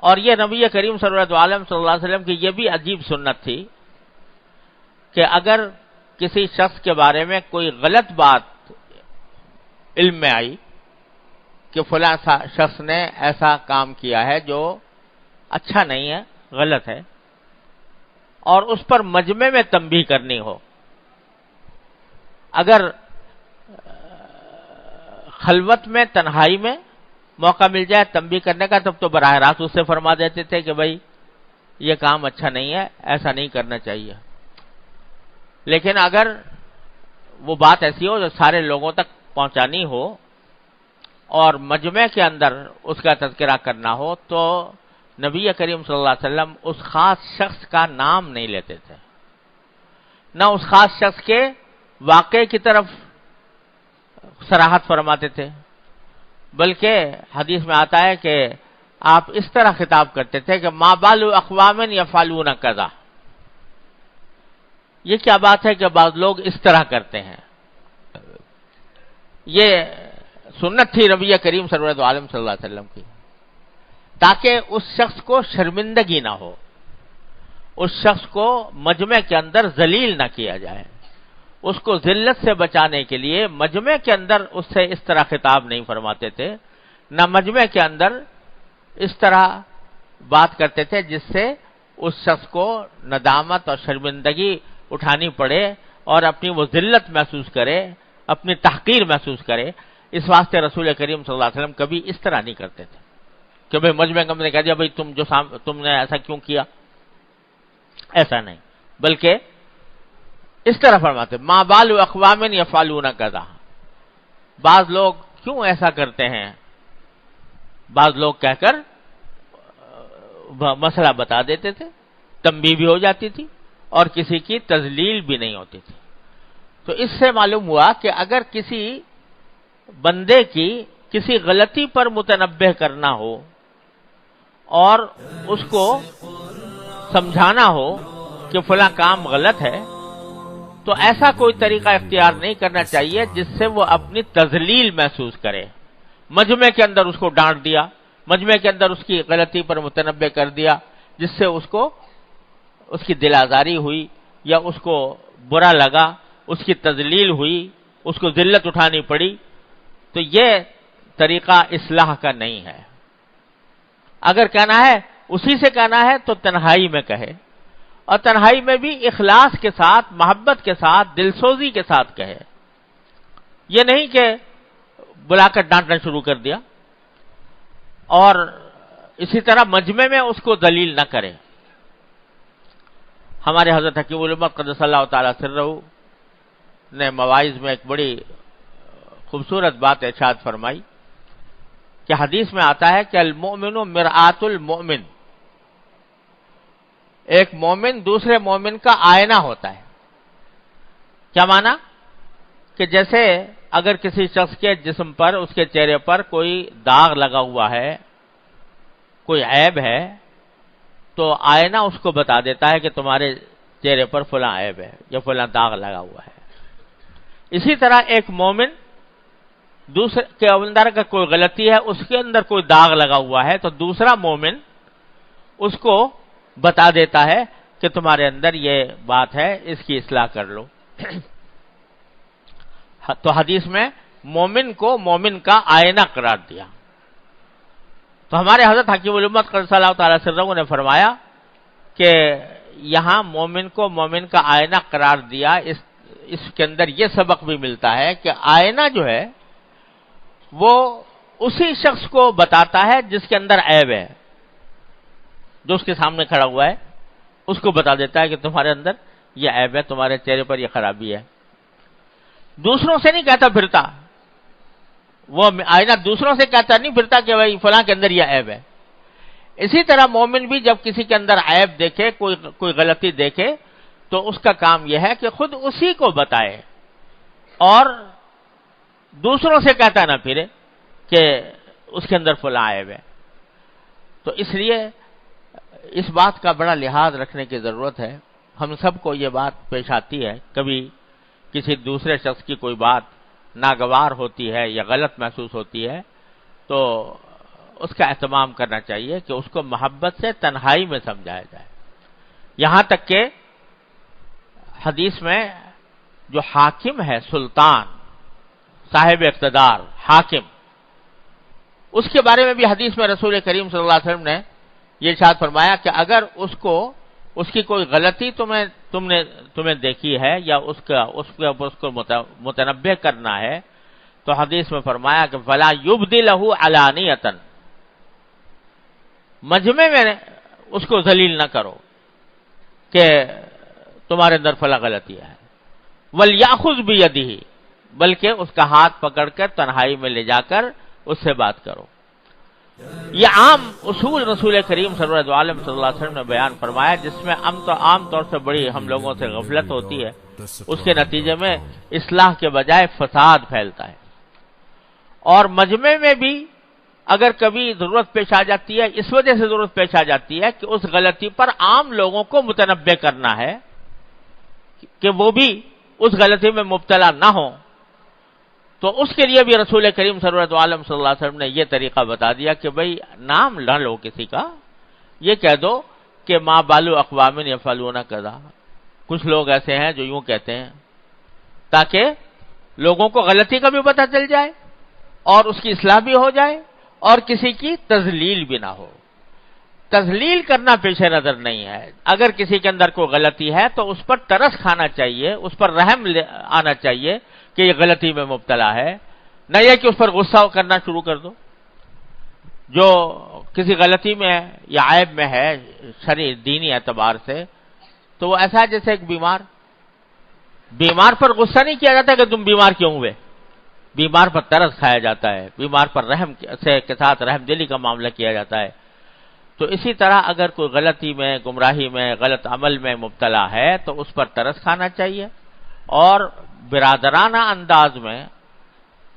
اور یہ نبی کریم صلی اللہ علیہ وسلم کی یہ بھی عجیب سنت تھی کہ اگر کسی شخص کے بارے میں کوئی غلط بات علم میں آئی کہ فلاں شخص نے ایسا کام کیا ہے جو اچھا نہیں ہے، غلط ہے، اور اس پر مجمع میں تنبیہ کرنی ہو، اگر خلوت میں تنہائی میں موقع مل جائے تنبیہ کرنے کا، تب تو براہ راست اس سے فرما دیتے تھے کہ بھائی یہ کام اچھا نہیں ہے، ایسا نہیں کرنا چاہیے۔ لیکن اگر وہ بات ایسی ہو جو سارے لوگوں تک پہنچانی ہو اور مجمع کے اندر اس کا تذکرہ کرنا ہو، تو نبی کریم صلی اللہ علیہ وسلم اس خاص شخص کا نام نہیں لیتے تھے، نہ اس خاص شخص کے واقعے کی طرف صراحت فرماتے تھے، بلکہ حدیث میں آتا ہے کہ آپ اس طرح خطاب کرتے تھے کہ ما بال اقوام یفعلون کذا، یہ کیا بات ہے کہ بعض لوگ اس طرح کرتے ہیں۔ یہ سنت تھی نبی کریم صلی اللہ علیہ وسلم کی، تاکہ اس شخص کو شرمندگی نہ ہو، اس شخص کو مجمع کے اندر ذلیل نہ کیا جائے، اس کو ذلت سے بچانے کے لیے مجمع کے اندر اس سے اس طرح خطاب نہیں فرماتے تھے، نہ مجمع کے اندر اس طرح بات کرتے تھے جس سے اس شخص کو ندامت اور شرمندگی اٹھانی پڑے اور اپنی وہ ذلت محسوس کرے، اپنی تحقیر محسوس کرے۔ اس واسطے رسول کریم صلی اللہ علیہ وسلم کبھی اس طرح نہیں کرتے تھے کہ بھئی مجمع کا نے کہہ دیا بھئی تم نے ایسا کیوں کیا، ایسا نہیں، بلکہ اس طرح فرماتے ما بال اقوام یفعلون کذا، بعض لوگ کیوں ایسا کرتے ہیں، بعض لوگ کہہ کر مسئلہ بتا دیتے تھے، تنبیہ بھی ہو جاتی تھی اور کسی کی تذلیل بھی نہیں ہوتی تھی۔ تو اس سے معلوم ہوا کہ اگر کسی بندے کی کسی غلطی پر متنبہ کرنا ہو اور اس کو سمجھانا ہو کہ فلاں کام غلط ہے، تو ایسا کوئی طریقہ اختیار نہیں کرنا چاہیے جس سے وہ اپنی تذلیل محسوس کرے۔ مجمع کے اندر اس کو ڈانٹ دیا، مجمع کے اندر اس کی غلطی پر متنبہ کر دیا، جس سے اس کو اس کی دل آزاری ہوئی یا اس کو برا لگا، اس کی تذلیل ہوئی، اس کو ذلت اٹھانی پڑی، تو یہ طریقہ اصلاح کا نہیں ہے۔ اگر کہنا ہے اسی سے کہنا ہے تو تنہائی میں کہے، اور تنہائی میں بھی اخلاص کے ساتھ، محبت کے ساتھ، دلسوزی کے ساتھ کہے، یہ نہیں کہ بلا کر ڈانٹنا شروع کر دیا، اور اسی طرح مجمع میں اس کو ذلیل نہ کرے۔ ہمارے حضرت حکیم الامہ قدس اللہ تعالی سرہ نے مواعظ میں ایک بڑی خوبصورت بات ارشاد فرمائی کہ حدیث میں آتا ہے کہ المؤمن مرآت المؤمن، ایک مومن دوسرے مومن کا آئینہ ہوتا ہے۔ کیا معنی؟ کہ جیسے اگر کسی شخص کے جسم پر، اس کے چہرے پر کوئی داغ لگا ہوا ہے، کوئی عیب ہے، تو آئینہ اس کو بتا دیتا ہے کہ تمہارے چہرے پر فلاں عیب ہے یا فلاں داغ لگا ہوا ہے۔ اسی طرح ایک مومن دوسرے کے اندر کا کوئی غلطی ہے، اس کے اندر کوئی داغ لگا ہوا ہے، تو دوسرا مومن اس کو بتا دیتا ہے کہ تمہارے اندر یہ بات ہے، اس کی اصلاح کر لو۔ تو حدیث میں مومن کو مومن کا آئینہ قرار دیا۔ تو ہمارے حضرت حکیم الامت قدس اللہ تعالی سرہ نے فرمایا کہ یہاں مومن کو مومن کا آئینہ قرار دیا، اس کے اندر یہ سبق بھی ملتا ہے کہ آئینہ جو ہے وہ اسی شخص کو بتاتا ہے جس کے اندر عیب ہے، جو اس کے سامنے کھڑا ہوا ہے، اس کو بتا دیتا ہے کہ تمہارے اندر یہ عیب ہے، تمہارے چہرے پر یہ خرابی ہے۔ دوسروں سے نہیں کہتا پھرتا، وہ آئینہ دوسروں سے کہتا نہیں پھرتا کہ بھائی فلاں کے اندر یہ عیب ہے۔ اسی طرح مومن بھی جب کسی کے اندر عیب دیکھے، کوئی غلطی دیکھے، تو اس کا کام یہ ہے کہ خود اسی کو بتائے اور دوسروں سے کہتا نہ پھرے کہ اس کے اندر فلاں عیب ہے۔ تو اس لیے اس بات کا بڑا لحاظ رکھنے کی ضرورت ہے۔ ہم سب کو یہ بات پیش آتی ہے، کبھی کسی دوسرے شخص کی کوئی بات ناگوار ہوتی ہے یا غلط محسوس ہوتی ہے، تو اس کا اہتمام کرنا چاہیے کہ اس کو محبت سے تنہائی میں سمجھایا جائے. یہاں تک کہ حدیث میں جو حاکم ہے، سلطان، صاحب اقتدار، حاکم، اس کے بارے میں بھی حدیث میں رسول کریم صلی اللہ علیہ وسلم نے یہ ارشاد فرمایا کہ اگر اس کی کوئی غلطی تمہیں دیکھی ہے یا اس کو متنبہ کرنا ہے تو حدیث میں فرمایا کہ فلا یبدی لہ علانیۃ، مجمع میں اس کو ذلیل نہ کرو کہ تمہارے اندر فلاں غلطی ہے، ولیأخذ بیدہ، بلکہ اس کا ہاتھ پکڑ کر تنہائی میں لے جا کر اس سے بات کرو. یہ عام اصول رسول کریم صلی اللہ علیہ وسلم نے بیان فرمایا، جس میں عام طور سے بڑی ہم لوگوں سے غفلت ہوتی ہے. اس کے نتیجے میں اصلاح کے بجائے فساد پھیلتا ہے. اور مجمع میں بھی اگر کبھی ضرورت پیش آ جاتی ہے، اس وجہ سے ضرورت پیش آ جاتی ہے کہ اس غلطی پر عام لوگوں کو متنبہ کرنا ہے کہ وہ بھی اس غلطی میں مبتلا نہ ہوں، تو اس کے لیے بھی رسول کریم صلی اللہ علیہ وسلم نے یہ طریقہ بتا دیا کہ بھئی نام نہ لو کسی کا، یہ کہہ دو کہ ما بالو اقوام یفعلون کذا. کچھ لوگ ایسے ہیں جو یوں کہتے ہیں، تاکہ لوگوں کو غلطی کا بھی پتہ چل جائے اور اس کی اصلاح بھی ہو جائے اور کسی کی تذلیل بھی نہ ہو. تذلیل کرنا پیش نظر نہیں ہے. اگر کسی کے اندر کوئی غلطی ہے تو اس پر ترس کھانا چاہیے، اس پر رحم آنا چاہیے کہ یہ غلطی میں مبتلا ہے، نہ یہ کہ اس پر غصہ کرنا شروع کر دو. جو کسی غلطی میں یا عیب میں ہے شرعی دینی اعتبار سے، تو وہ ایسا جیسے ایک بیمار پر غصہ نہیں کیا جاتا کہ تم بیمار کیوں ہوئے، بیمار پر ترس کھایا جاتا ہے، بیمار پر رحم کے ساتھ رحم دلی کا معاملہ کیا جاتا ہے. تو اسی طرح اگر کوئی غلطی میں، گمراہی میں، غلط عمل میں مبتلا ہے تو اس پر ترس کھانا چاہیے اور برادرانہ انداز میں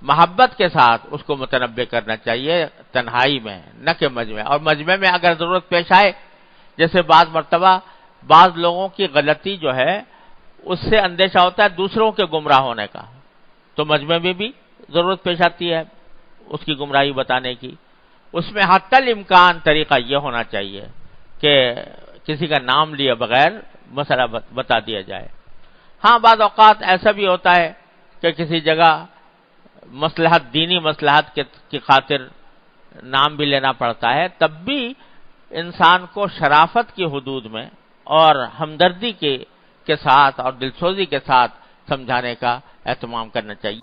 محبت کے ساتھ اس کو متنبہ کرنا چاہیے، تنہائی میں نہ کہ مجمع. اور مجمع میں اگر ضرورت پیش آئے، جیسے بعض مرتبہ بعض لوگوں کی غلطی جو ہے اس سے اندیشہ ہوتا ہے دوسروں کے گمراہ ہونے کا، تو مجمع میں بھی ضرورت پیش آتی ہے اس کی گمراہی بتانے کی. اس میں حتی الامکان طریقہ یہ ہونا چاہیے کہ کسی کا نام لیے بغیر مسئلہ بتا دیا جائے. ہاں بعض اوقات ایسا بھی ہوتا ہے کہ کسی جگہ مصلحت، دینی مصلحت کی خاطر نام بھی لینا پڑتا ہے، تب بھی انسان کو شرافت کی حدود میں اور ہمدردی کے ساتھ اور دلسوزی کے ساتھ سمجھانے کا اہتمام کرنا چاہیے.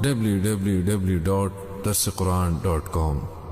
www.darsequran.com